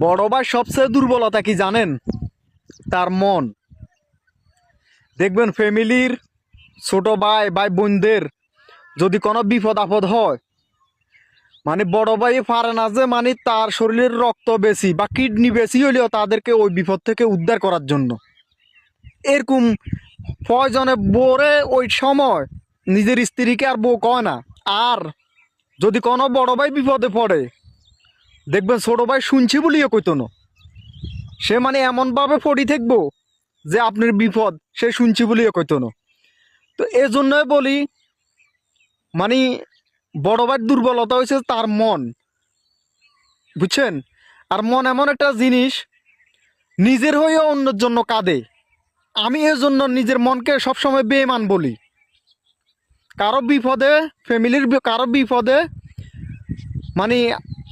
বড় ভাই সবচেয়ে দুর্বলতা কি জানেন? তার মন। দেখবেন ফ্যামিলির ছোট ভাই ভাই বোনদের যদি কোনো বিপদ আপদ হয়, মানে বড় ভাই পারে না যে মানে তার শরীরের রক্ত বেশি বা কিডনি বেশি হলেও তাদেরকে ওই বিপদ থেকে উদ্ধার করার জন্য এরকম প্রয়োজনে বোরে ওই সময় নিজের স্ত্রীকে আর বউ কয় না। আর যদি কোনো বড় ভাই বিপদে পড়ে, দেখবেন ছোট ভাই শুনছি বলিও কইতো না। সে মানে এমনভাবে পড়ি থাকবো যে আপনার বিপদ সে শুনছি বলিও কইতো না। তো এই জন্যই বলি, মানে বড় ভাইয়ের দুর্বলতা হয়েছে তার মন, বুঝছেন? আর মন এমন একটা জিনিস, নিজের হয়েও অন্যের জন্য কাঁদে। আমি এর জন্য নিজের মনকে সবসময় বেঈমান বলি। কারো বিপদে, ফ্যামিলির কারো বিপদে মানে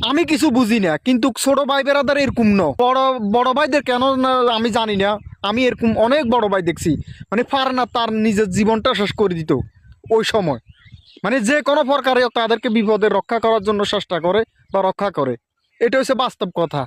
আমি কিছু বুঝি না, কিন্তু ছোট ভাই বেড়াদার এরকম ন। বড় বড় ভাইদের কেন না আমি জানি না, আমি এরকম অনেক বড় ভাই দেখছি মানে পারে না তার নিজের জীবনটা শেষ করে দিত ওই সময়। মানে যে কোনো প্রকারে তাদেরকে বিপদে রক্ষা করার জন্য চেষ্টা করে বা রক্ষা করে। এটা হচ্ছে বাস্তব কথা।